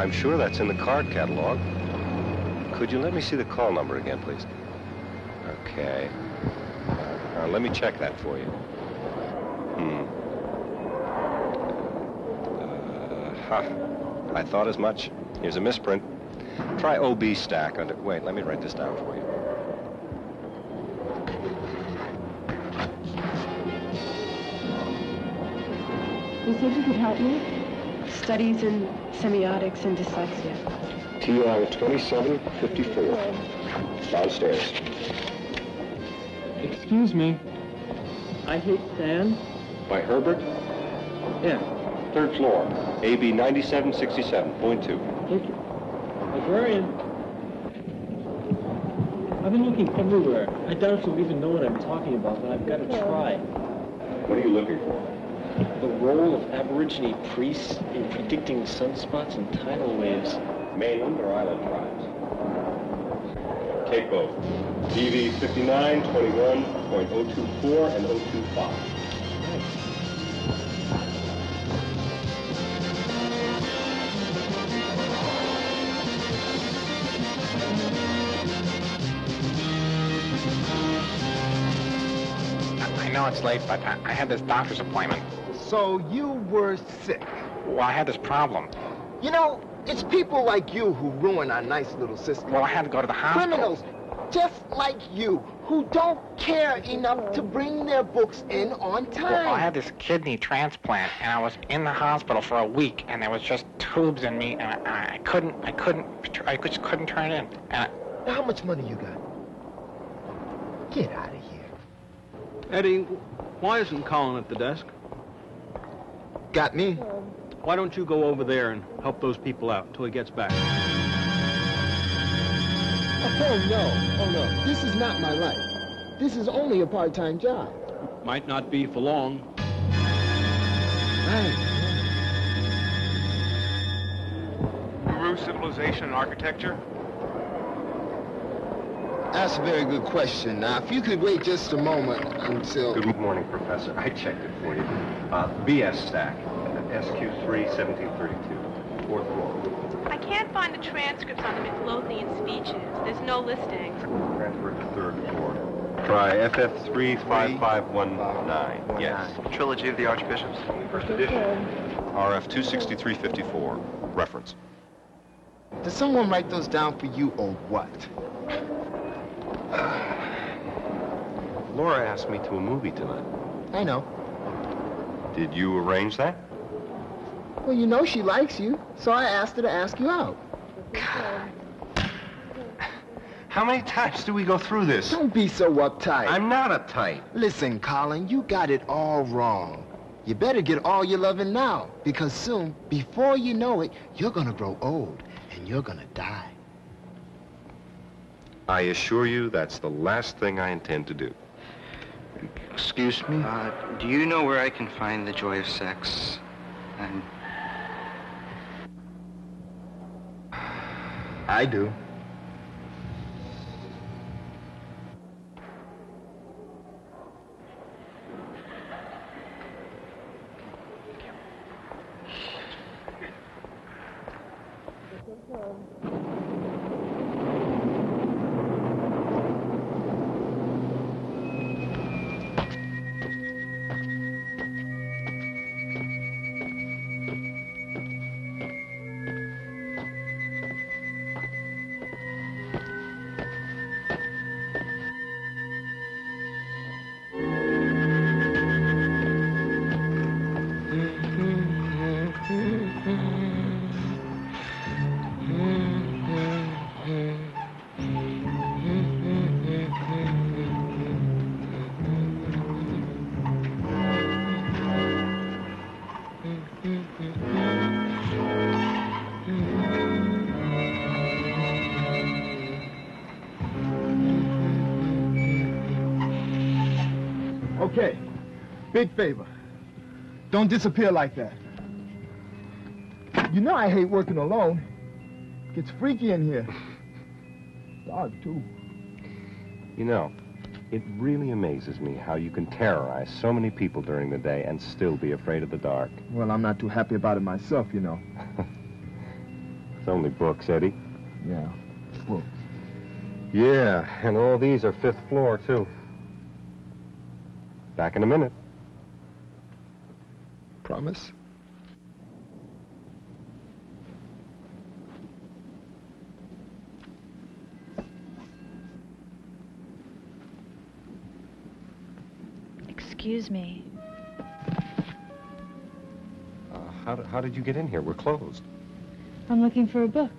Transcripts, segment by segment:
I'm sure that's in the card catalog. Could you let me see the call number again, please? Okay. Let me check that for you. I thought as much. Here's a misprint. Try OB stack under... Wait, let me write this down for you. You said you could help me? Studies in semiotics and dyslexia. TR 2754. Downstairs. Excuse me. I Hate Sand? By Herbert? Yeah. Third floor. AB 9767.2. Thank you. Librarian. I've been looking everywhere. I doubt if you'll even know what I'm talking about, but I've got to try. What are you looking for? The role of Aborigine priests in predicting sunspots and tidal waves. Mainland or island tribes? Take both. DV 59, 21.024 and 025. I know it's late, but I had this doctor's appointment. So you were sick. Well, I had this problem. You know, it's people like you who ruin our nice little system. Well, I had to go to the hospital. Criminals just like you who don't care enough to bring their books in on time. Well, I had this kidney transplant, and I was in the hospital for a week, and there was just tubes in me, and I just couldn't turn it in. And Now, how much money you got? Get out of here. Eddie, why isn't Colin at the desk? Got me. Why don't you go over there and help those people out until he gets back? Oh, no. This is not my life. This is only a part-time job. Might not be for long. Right. Peru civilization and architecture? That's a very good question. Now, if you could wait just a moment until... Good morning, Professor. I checked it for you. BS stack. SQ3 1732. Fourth floor. I can't find the transcripts on the Midlothian speeches. There's no listing. Transfer to third floor. Try FF3 5519. Yes. Trilogy of the Archbishops. First edition. RF 26354. Reference. Did someone write those down for you or what? Laura asked me to a movie tonight. I know. Did you arrange that? Well, you know she likes you, so I asked her to ask you out. How many times do we go through this? Don't be so uptight. I'm not uptight. Listen, Colin, you got it all wrong. You better get all your loving now, because soon, before you know it, you're gonna grow old, and you're gonna die. I assure you that's the last thing I intend to do. Excuse me? Do you know where I can find the joy of sex? I do. Okay, big favor. Don't disappear like that. You know I hate working alone. Gets freaky in here. Dark, too. You know, it really amazes me how you can terrorize so many people during the day and still be afraid of the dark. Well, I'm not too happy about it myself, you know. only books, Eddie. Yeah, books. Yeah, and all these are 5th floor, too. Back in a minute. Promise? Excuse me. How did you get in here? We're closed. I'm looking for a book.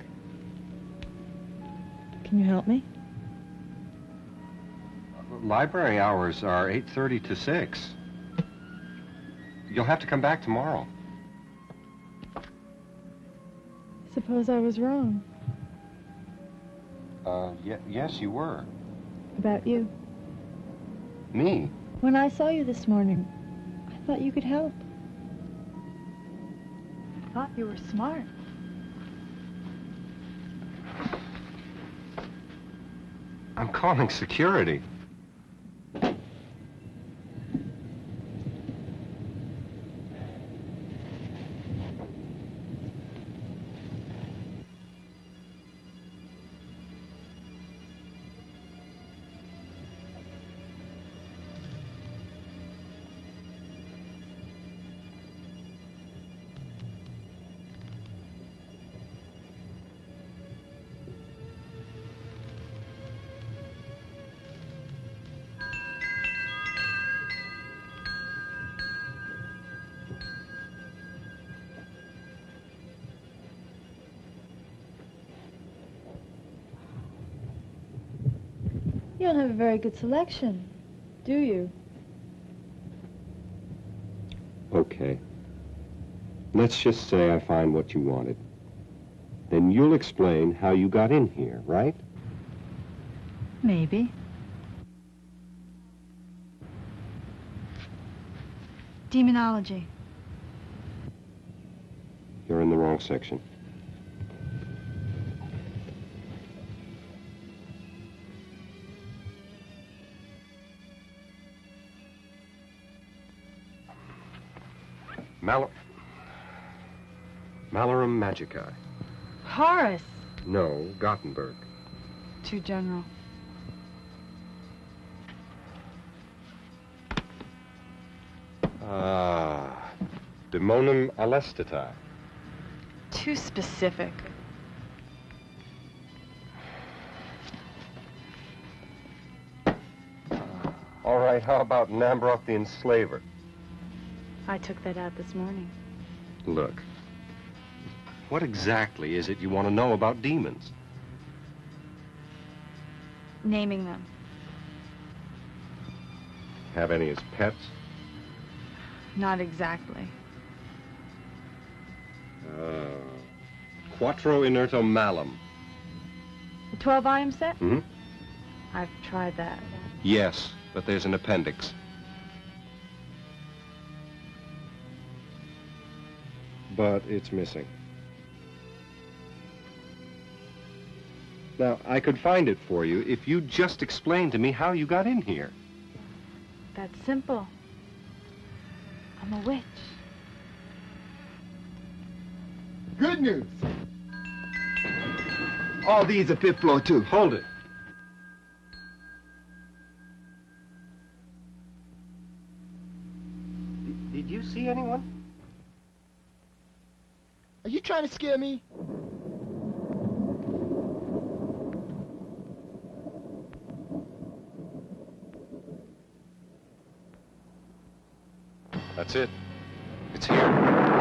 Can you help me? Library hours are 8:30 to 6. You'll have to come back tomorrow. Suppose I was wrong Yes, you were. about you. Me? When I saw you this morning, I thought you could help. I thought you were smart. I'm calling security. You don't have a very good selection, do you? Okay. Let's just say I find what you wanted. Then you'll explain how you got in here, right? Maybe. Demonology. You're in the wrong section. Malarum Magicae. Horace. No, Gothenburg. Too general. Demonum Alestatae. Too specific. All right, how about Nambroth the Enslaver? I took that out this morning. Look, what exactly is it you want to know about demons? Naming them. Have any as pets? Not exactly. Quattro inerto malum. The 12-volume set? Hmm? I've tried that. Yes, but there's an appendix. But it's missing. Now, I could find it for you if you just explained to me how you got in here. That's simple. I'm a witch. Good news. All these are 5th floor, too. Hold it. Did you see anyone? Are you trying to scare me? That's it. It's here.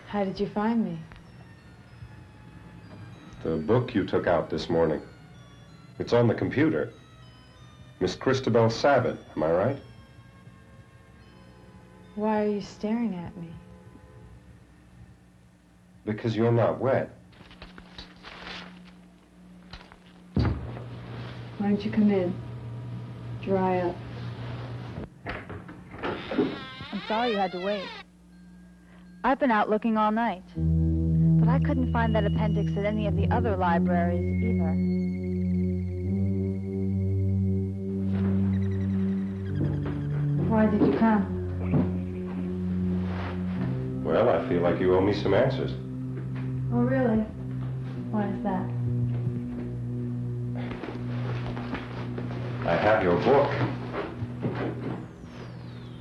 How did you find me? The book you took out this morning. It's on the computer. Miss Christabel Sabat, am I right? Why are you staring at me? Because you're not wet. Why don't you come in? Dry up. I'm sorry you had to wait. I've been out looking all night. I couldn't find that appendix at any of the other libraries either. Why did you come? Well, I feel like you owe me some answers. Oh, really? Why is that? I have your book.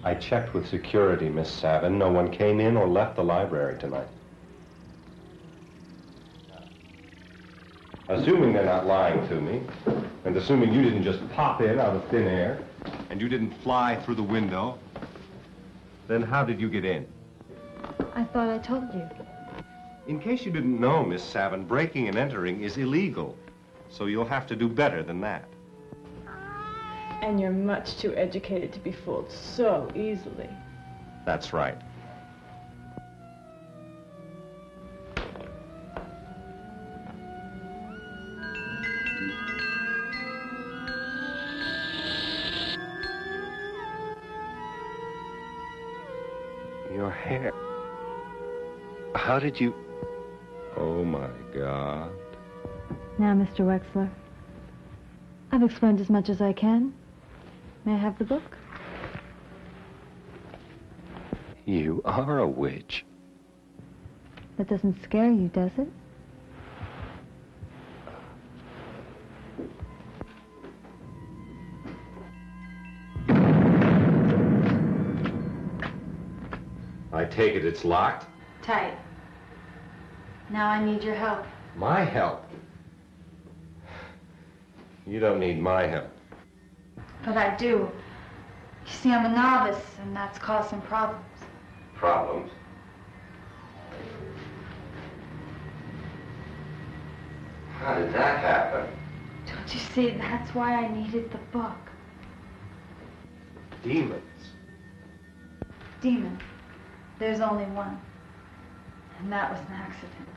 I checked with security, Miss Savin. No one came in or left the library tonight. Assuming they're not lying to me, and assuming you didn't just pop in out of thin air, and you didn't fly through the window, then how did you get in? I thought I told you. In case you didn't know, Miss Savin, breaking and entering is illegal, so you'll have to do better than that. And you're much too educated to be fooled so easily. That's right. Your hair. How did you... Oh, my God. Now, Mr. Wexler, I've explained as much as I can. May I have the book? You are a witch. That doesn't scare you, does it? I take it it's locked? Tight. Now I need your help. My help? You don't need my help. But I do. You see, I'm a novice, and that's caused some problems. Problems? How did that happen? Don't you see, that's why I needed the book. Demons. Demon. There's only one. And that was an accident.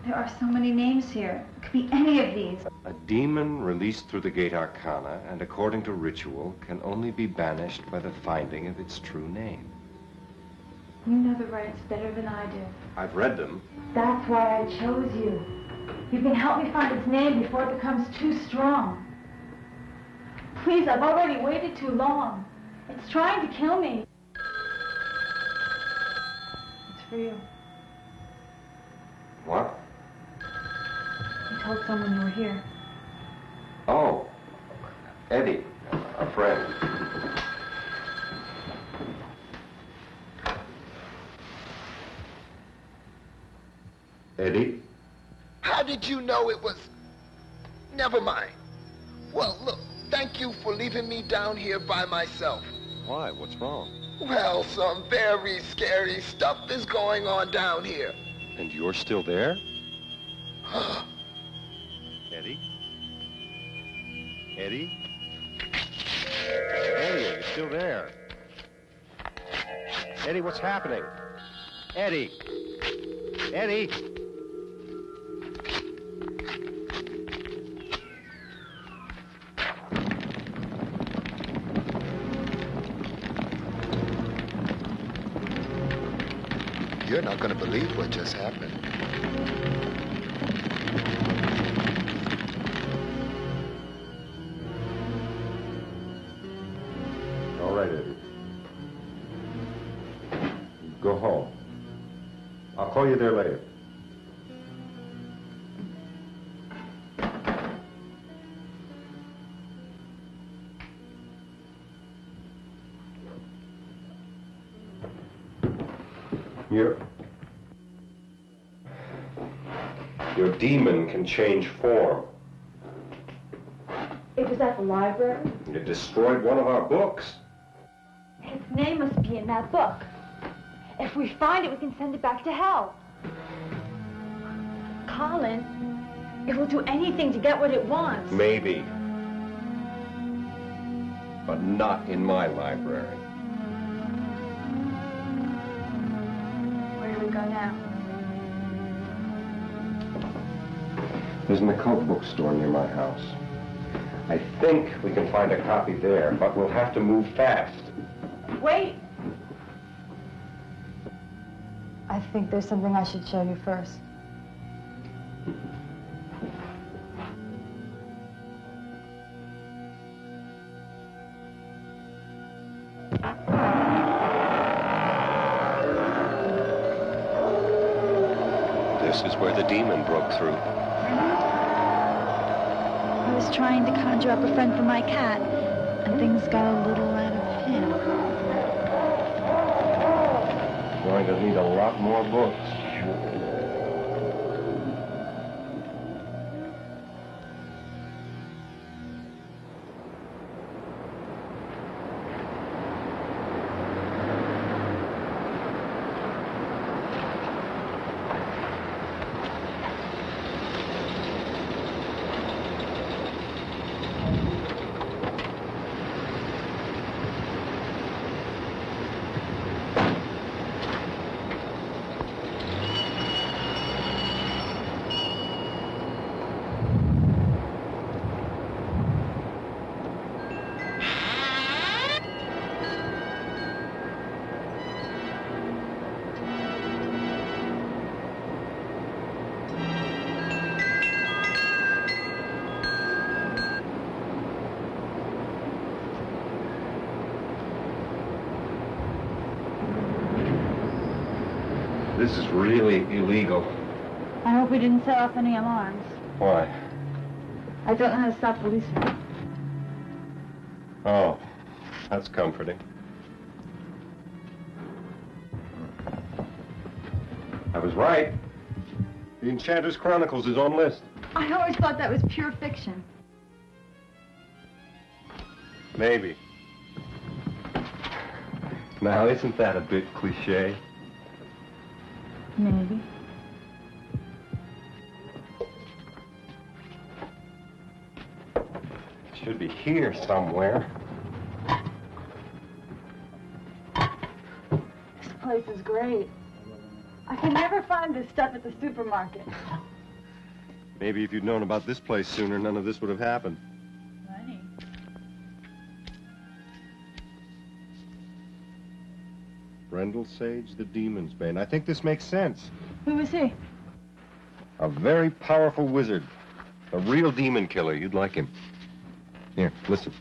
There are so many names here. It could be any of these. A demon released through the Gate Arcana, and according to ritual, can only be banished by the finding of its true name. You know the rites better than I do. I've read them. That's why I chose you. You can help me find its name before it becomes too strong. Please, I've already waited too long. It's trying to kill me. It's for you. What? You told someone you were here. Oh, Eddie, a friend. Eddie? How did you know it was... Never mind. Well, look, thank you for leaving me down here by myself. Why? What's wrong? Well, some very scary stuff is going on down here. And you're still there? Eddie? Eddie? Eddie, are you still there? Eddie, what's happening? Eddie! Eddie! You're not going to believe what just happened. All right, Eddie. Go home. I'll call you there later. Your demon can change form. It was at the library? It destroyed one of our books. Its name must be in that book. If we find it, we can send it back to hell. Colin, it will do anything to get what it wants. Maybe. But not in my library. Where do we go now? There's an occult bookstore near my house. I think we can find a copy there, but we'll have to move fast. Wait! I think there's something I should show you first. This is where the demon broke through. I was trying to conjure up a friend for my cat, and things got a little out of hand. Going to need a lot more books. This is really illegal. I hope we didn't set off any alarms. Why? I don't know how to stop policemen. Oh, that's comforting. I was right. The Enchanter's Chronicles is on list. I always thought that was pure fiction. Maybe. Now, isn't that a bit cliche? Maybe. It should be here somewhere. This place is great. I can never find this stuff at the supermarket. Maybe if you'd known about this place sooner, none of this would have happened. Money. Brendel Sage, the Demon's Bane. I think this makes sense. Who was he? A very powerful wizard. A real demon killer. You'd like him. Here, listen.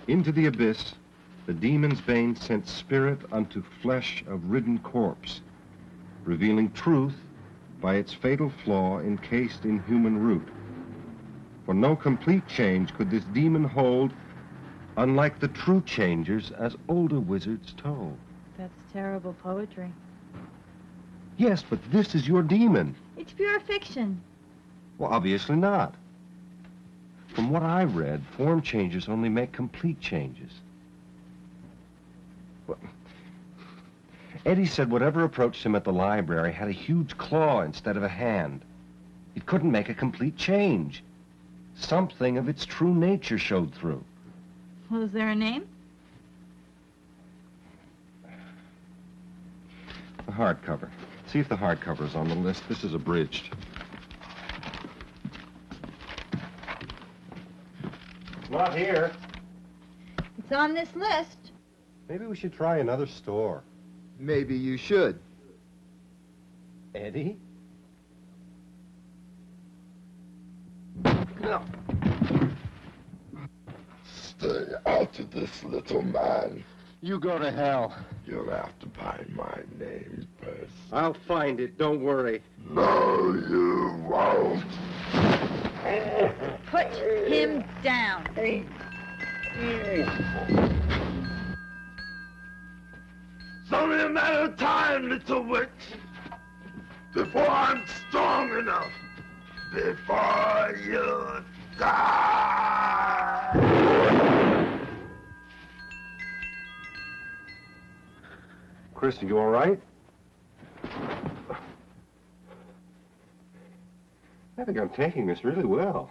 Into the abyss, the Demon's Bane sent spirit unto flesh of ridden corpse, revealing truth by its fatal flaw encased in human root. For no complete change could this demon hold, unlike the true changers as older wizards told. That's terrible poetry. Yes, but this is your demon. It's pure fiction. Well, obviously not. From what I read, form changes only make complete changes. Well, Eddie said whatever approached him at the library had a huge claw instead of a hand. It couldn't make a complete change. Something of its true nature showed through. Well, is there a name? The hardcover. See if the hardcover's on the list. This is abridged. It's not here. It's on this list. Maybe we should try another store. Maybe you should. Eddie? No. Stay out of this, little man. You go to hell. You'll have to find my name first. I'll find it, don't worry. No, you won't. Put him down. It's only a matter of time, little witch. Before I'm strong enough. Before you die. Chris, are you all right? I think I'm taking this really well.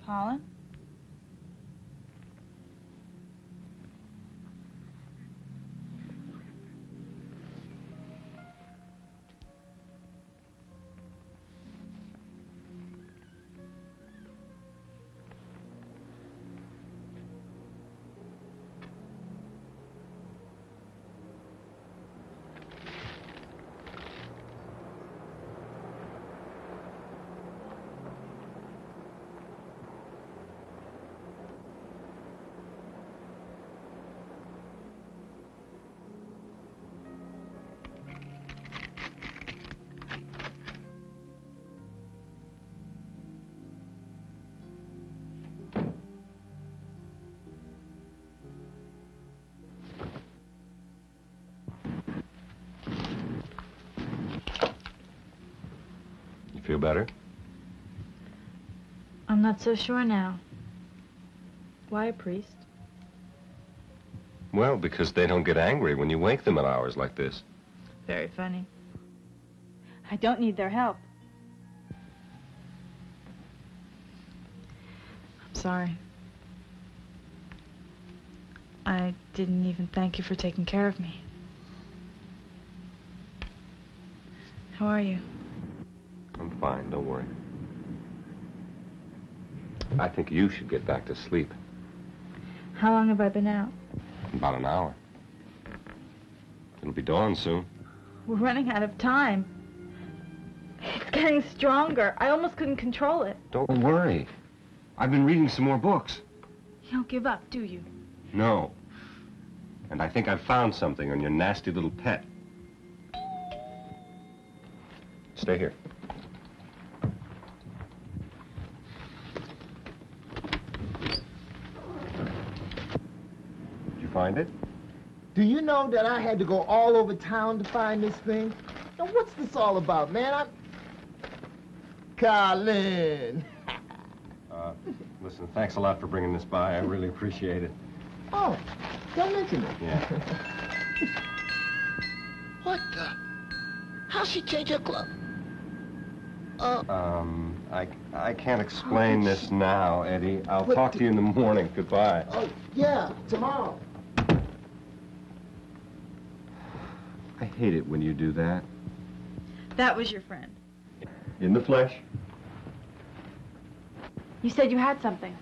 Colin? Feel better? I'm not so sure now. Why a priest? Well, because they don't get angry when you wake them at hours like this. Very funny. I don't need their help. I'm sorry. I didn't even thank you for taking care of me. How are you? I'm fine, don't worry. I think you should get back to sleep. How long have I been out? About an hour. It'll be dawn soon. We're running out of time. It's getting stronger. I almost couldn't control it. Don't worry. I've been reading some more books. You don't give up, do you? No. And I think I've found something on your nasty little pet. Stay here. Find it? Do you know that I had to go all over town to find this thing? Now, what's this all about, man? Colin! Listen, thanks a lot for bringing this by. I really appreciate it. Oh, don't mention it. Yeah. What the? How'd she change her club? I can't explain this now, Eddie. I'll talk to you in the morning. Goodbye. Oh, yeah, tomorrow. I hate it when you do that. That was your friend. In the flesh? You said you had something.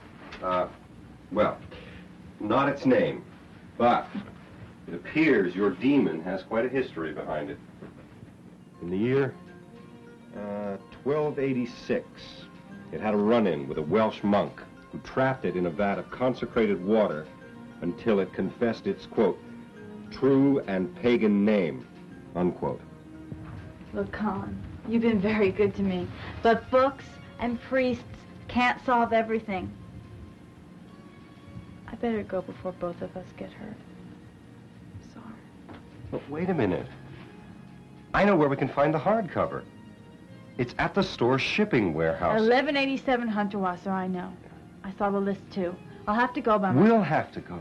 Well, not its name, but it appears your demon has quite a history behind it. In the year 1286, it had a run-in with a Welsh monk who trapped it in a vat of consecrated water until it confessed its, quote, true and pagan name, unquote. Look, Colin, you've been very good to me, but books and priests can't solve everything. I better go before both of us get hurt. Sorry. But wait a minute. I know where we can find the hardcover. It's at the store's shipping warehouse. 1187 Hunterwasser, I know. I saw the list, too. I'll have to go by myself. We'll have to go.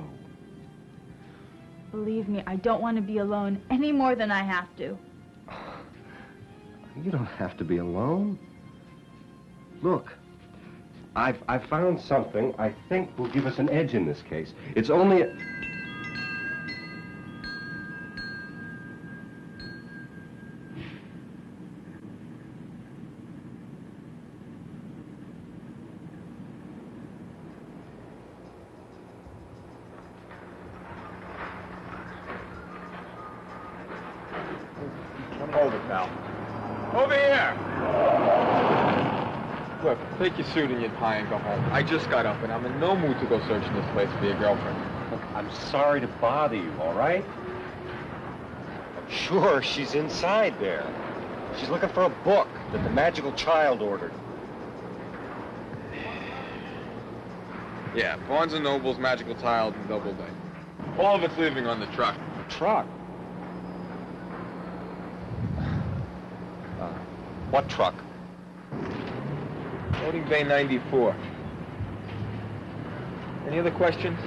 Believe me, I don't want to be alone any more than I have to. You don't have to be alone. Look, I've found something I think will give us an edge in this case. It's only a... Hold it, pal. Over here! Look, take your suit and your tie and go home. I just got up, and I'm in no mood to go searching this place for your girlfriend. Look, I'm sorry to bother you, all right? I'm sure she's inside there. She's looking for a book that the magical child ordered. Yeah, Barnes & Noble's Magical Tiles and Doubleday. All of it's leaving on the truck. Truck? What truck? Loading Bay 94. Any other questions?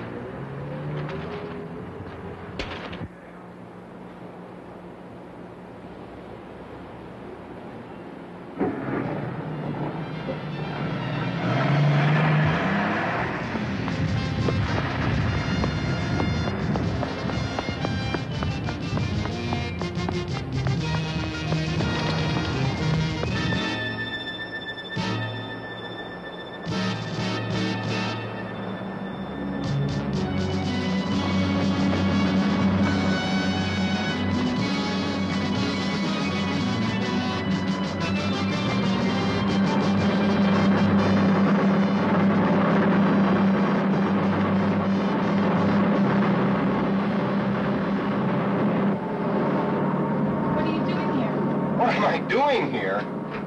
doing here?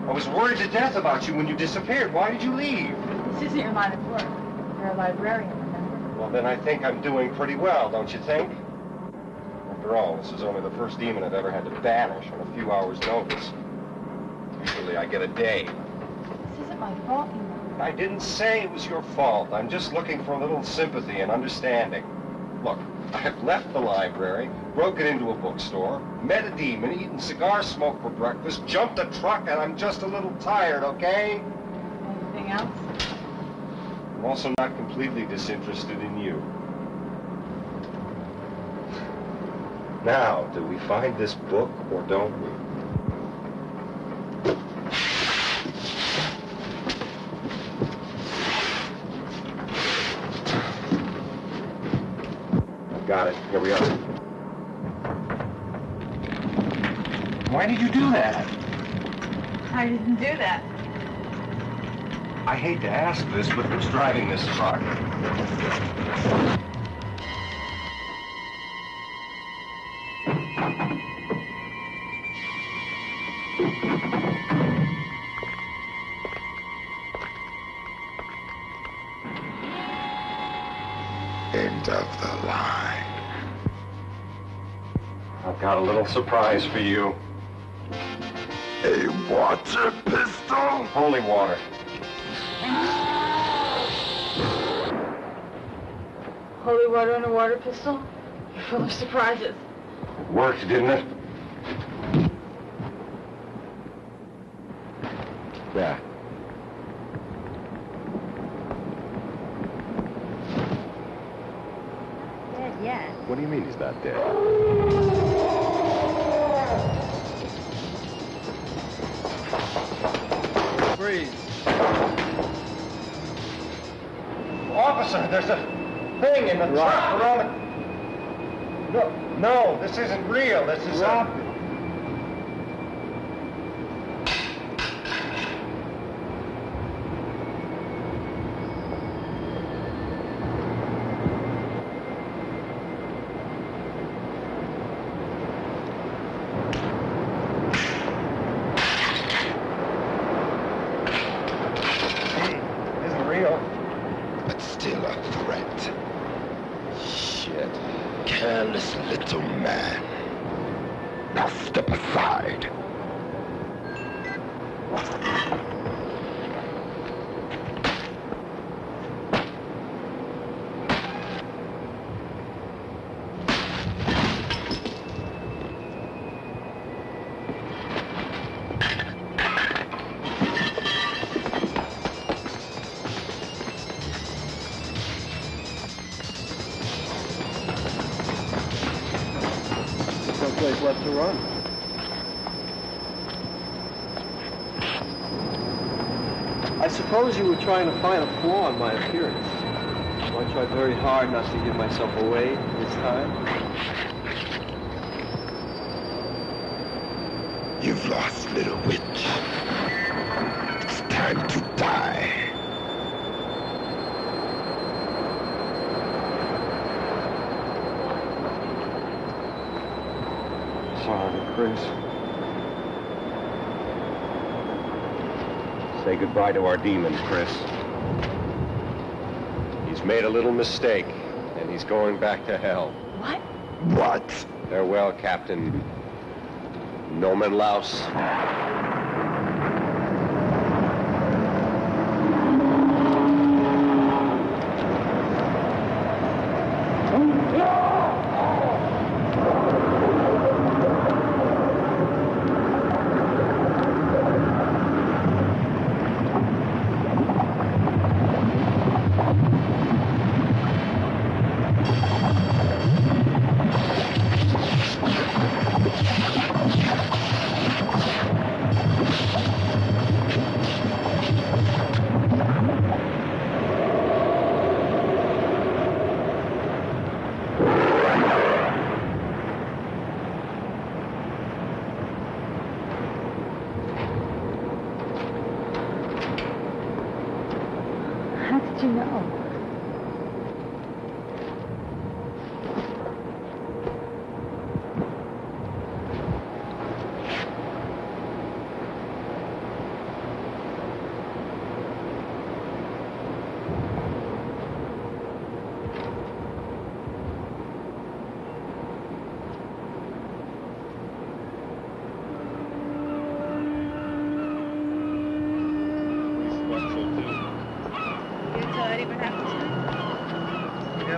I was worried to death about you when you disappeared. Why did you leave? This isn't your line of work. You're a librarian, remember? Well, then I think I'm doing pretty well, don't you think? After all, this is only the first demon I've ever had to banish on a few hours' notice. Usually I get a day. This isn't my fault, you know. I didn't say it was your fault. I'm just looking for a little sympathy and understanding. Look, I've left the library, broken into a bookstore, met a demon, eaten cigar smoke for breakfast, jumped a truck, and I'm just a little tired, okay? Anything else? I'm also not completely disinterested in you. Now, do we find this book or don't we? Got it. Here we are. Why did you do that? I didn't do that. I hate to ask this, but who's driving this truck? End of the line. I've got a little surprise for you. A water pistol? Holy water. Holy water and a water pistol? You're full of surprises. Worked, didn't it? Yeah. Dead yet. What do you mean he's not dead? Freeze. Officer, there's a thing in the truck around the... No, this isn't real. This is But still a threat. Shit. Careless little man. Now step aside. Place left to run. I suppose you were trying to find a flaw in my appearance. So I tried very hard not to give myself away this time. You've lost, little witch. It's time to die. Sorry, Chris. Say goodbye to our demon, Chris. He's made a little mistake, and he's going back to hell. What? What? Farewell, Captain Nomen Laus.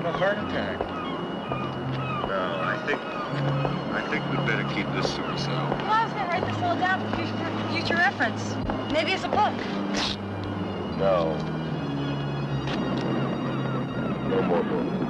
have a heart attack. No, I think we'd better keep this to ourselves. Well, I was going to write this all down for future reference. Maybe it's a book. No. No more books.